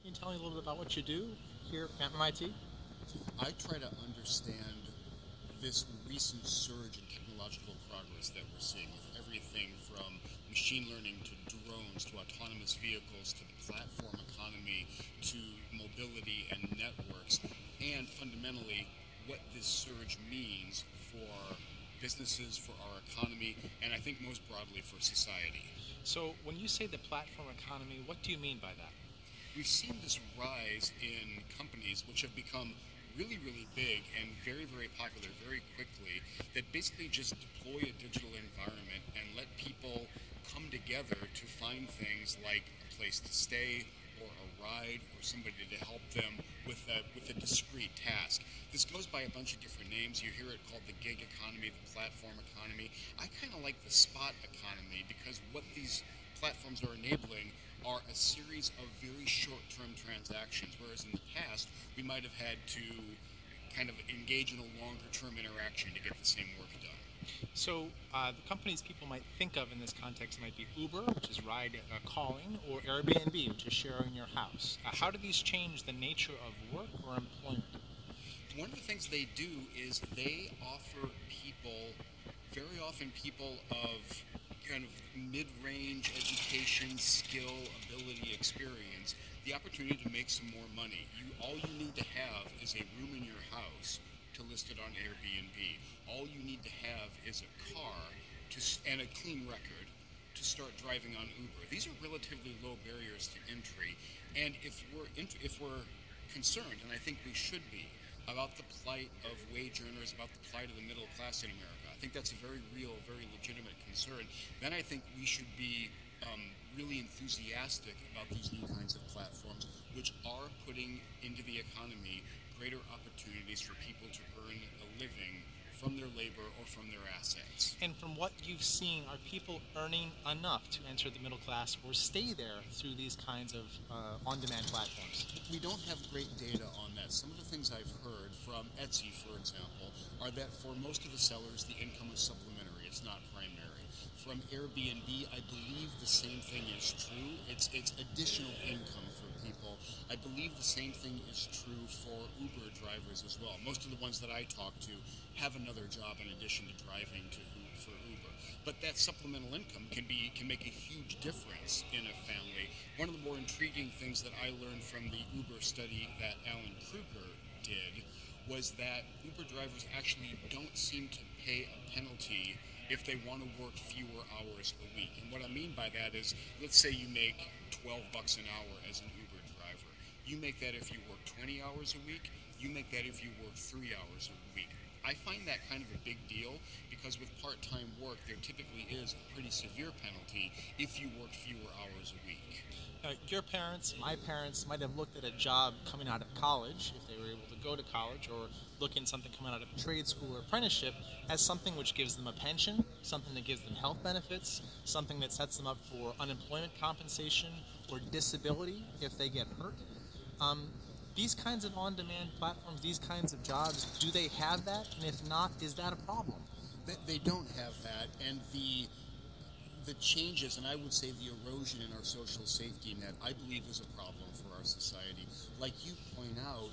Can you tell me a little bit about what you do here at MIT? I try to understand this recent surge in technological progress that we're seeing with everything from machine learning to drones to autonomous vehicles to the platform economy to mobility and networks, and fundamentally what this surge means for businesses, for our economy, and I think most broadly for society. So, when you say the platform economy, what do you mean by that? We've seen this rise in companies which have become really, really big and very, very popular very quickly that basically just deploy a digital environment and let people come together to find things like a place to stay or a ride or somebody to help them with a discrete task. This goes by a bunch of different names. You hear it called the gig economy, the platform economy. I kind of like the spot economy because what these platforms are enabling are a series of very short-term transactions, whereas in the past we might have had to kind of engage in a longer-term interaction to get the same work done. So, the companies people might think of in this context might be Uber, which is ride calling, or Airbnb, which is sharing your house. How Sure. do these change the nature of work or employment? One of the things they do is they offer people, very often people of kind of mid-range education, skill, ability, experience, the opportunity to make some more money. All you need to have is a room in your house to list it on Airbnb. All you need to have is a car and a clean record to start driving on Uber. These are relatively low barriers to entry, and if we're concerned, and I think we should be, about the plight of wage earners, about the plight of the middle class in America. I think that's a very real, very legitimate concern. Then I think we should be really enthusiastic about these new kinds of platforms, which are putting into the economy greater opportunities for people to earn a living from their labor or from their assets. And from what you've seen, are people earning enough to enter the middle class or stay there through these kinds of on demand platforms? We don't have great data on that. Some of the things I've heard from Etsy, for example, are that for most of the sellers, the income is supplementary, it's not primary. From Airbnb, I believe the same thing is true. It's additional income for people. I believe the same thing is true for Uber drivers as well. Most of the ones that I talk to have another job in addition to driving for Uber. But that supplemental income can make a huge difference in a family. One of the more intriguing things that I learned from the Uber study that Alan Kruger did was that Uber drivers actually don't seem to pay a penalty if they want to work fewer hours a week. And what I mean by that is, let's say you make 12 bucks an hour as an Uber driver. You make that if you work 20 hours a week. You make that if you work 3 hours a week. I find that kind of a big deal because with part-time work, there typically is a pretty severe penalty if you work fewer hours a week. Your parents, my parents, might have looked at a job coming out of college, if they were able to go to college, or look in something coming out of a trade school or apprenticeship as something which gives them a pension, something that gives them health benefits, something that sets them up for unemployment compensation or disability if they get hurt. Um, these kinds of on-demand platforms, these kinds of jobs, do they have that? And if not, is that a problem? They don't have that, and the changes, and I would say the erosion in our social safety net, I believe is a problem for our society. Like you point out,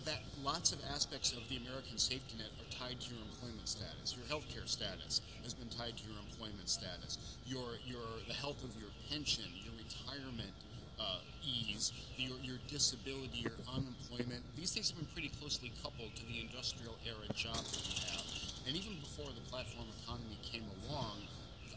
that lots of aspects of the American safety net are tied to your employment status. Your healthcare status has been tied to your employment status. The health of your pension, your retirement ease, your disability, your unemployment. These things have been pretty closely coupled to the industrial era job that we have. And even before the platform economy came along,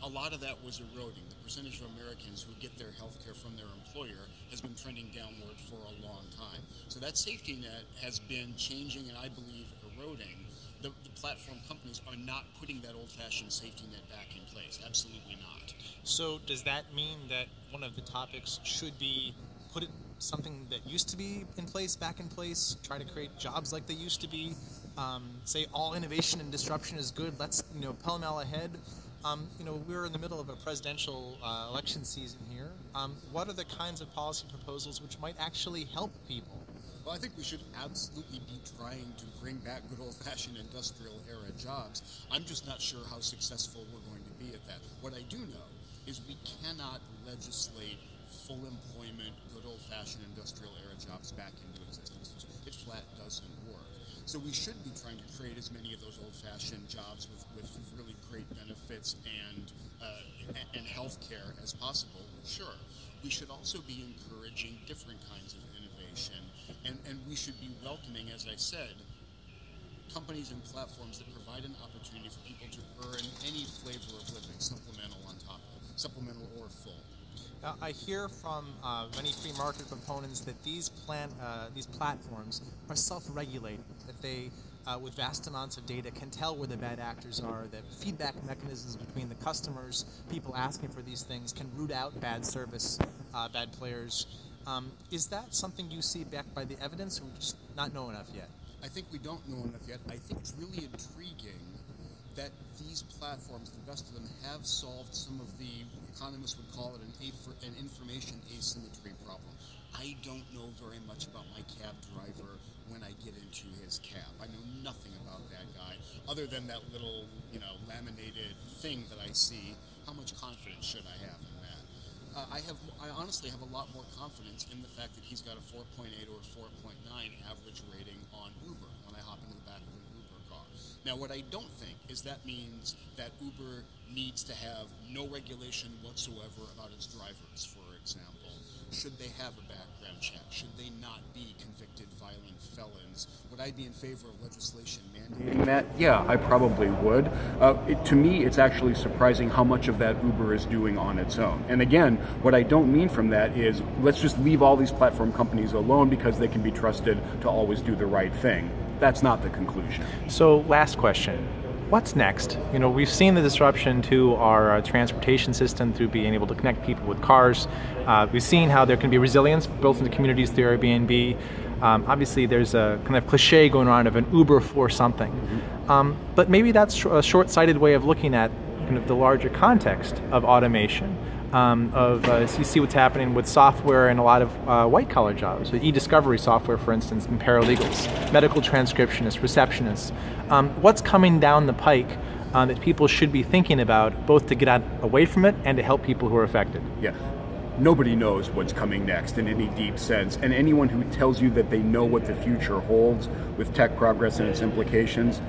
a lot of that was eroding. The percentage of Americans who get their health care from their employer has been trending downward for a long time. So that safety net has been changing and I believe eroding. The platform companies are not putting that old-fashioned safety net back in place. Absolutely not. So does that mean that one of the topics should be put it, something that used to be in place back in place, try to create jobs like they used to be, say all innovation and disruption is good, let's pell-mell ahead. We're in the middle of a presidential election season here. What are the kinds of policy proposals which might actually help people? Well, I think we should absolutely be trying to bring back good old-fashioned industrial era jobs. I'm just not sure how successful we're going to be at that. What I do know is we cannot legislate full employment, good old-fashioned industrial era jobs back into existence. It flat doesn't work. So we should be trying to create as many of those old-fashioned jobs with really great benefits and health care as possible. Sure. We should also be encouraging different kinds of innovation, and we should be welcoming, as I said, companies and platforms that provide an opportunity for people to earn any flavor of living, supplemental on top of it, supplemental or full. I hear from many free market proponents that these platforms are self-regulating, that they, with vast amounts of data, can tell where the bad actors are, that feedback mechanisms between the customers, people asking for these things, can root out bad service, bad players. Is that something you see backed by the evidence, or we just not know enough yet? I think we don't know enough yet. I think it's really intriguing that these platforms, the best of them, have solved some of the, economists would call it an information asymmetry problem. I don't know very much about my cab driver when I get into his cab. I know nothing about that guy, other than that little, laminated thing that I see. How much confidence should I have in that? I honestly have a lot more confidence in the fact that he's got a 4.8 or 4.9 average rating on Uber when I hop into the back of an Uber car. Now, what I don't think is that means that Uber needs to have no regulation whatsoever about its drivers, for example. Should they have a background check? Should they not be convicted violent felons? Would I be in favor of legislation mandating that? Yeah, I probably would. To me, it's actually surprising how much of that Uber is doing on its own. And again, what I don't mean from that is let's just leave all these platform companies alone because they can be trusted to always do the right thing. That's not the conclusion. So, last question. What's next? We've seen the disruption to our transportation system through being able to connect people with cars. We've seen how there can be resilience built into communities through Airbnb. Obviously, there's a kind of cliche going on of an Uber for something. But maybe that's a short-sighted way of looking at kind of the larger context of automation. So you see what's happening with software and a lot of white-collar jobs, with e-discovery software, for instance, and paralegals, medical transcriptionists, receptionists. What's coming down the pike that people should be thinking about, both to get away from it and to help people who are affected? Yeah. Nobody knows what's coming next in any deep sense, and anyone who tells you that they know what the future holds with tech progress and its implications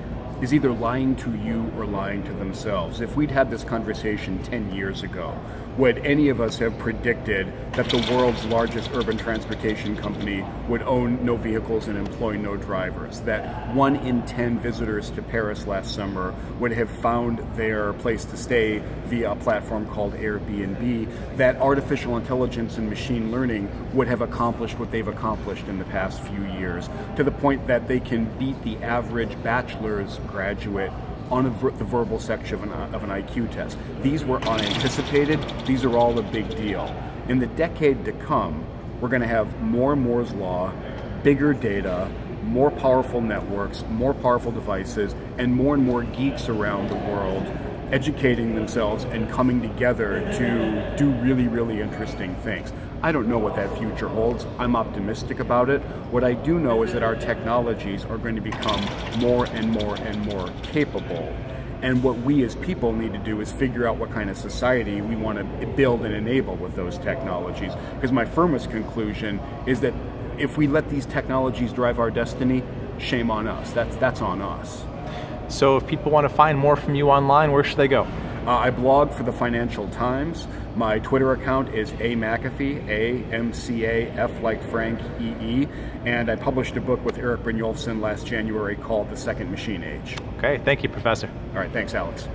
is either lying to you or lying to themselves. If we'd had this conversation 10 years ago, would any of us have predicted that the world's largest urban transportation company would own no vehicles and employ no drivers? That 1 in 10 visitors to Paris last summer would have found their place to stay via a platform called Airbnb? That artificial intelligence and machine learning would have accomplished what they've accomplished in the past few years, to the point that they can beat the average bachelor's graduate on the verbal section of an IQ test. These were unanticipated. These are all a big deal. In the decade to come, we're going to have more Moore's Law, bigger data, more powerful networks, more powerful devices, and more geeks around the world educating themselves and coming together to do really, really interesting things. I don't know what that future holds. I'm optimistic about it. What I do know is that our technologies are going to become more and more capable. And what we as people need to do is figure out what kind of society we want to build and enable with those technologies. Because my firmest conclusion is that if we let these technologies drive our destiny, shame on us. That's on us. So if people want to find more from you online, where should they go? I blog for the Financial Times. My Twitter account is AMcAfee, A-M-C-A-F like Frank, E-E. And I published a book with Eric Brynjolfsson last January called The Second Machine Age. Okay, thank you, Professor. All right, thanks, Alex.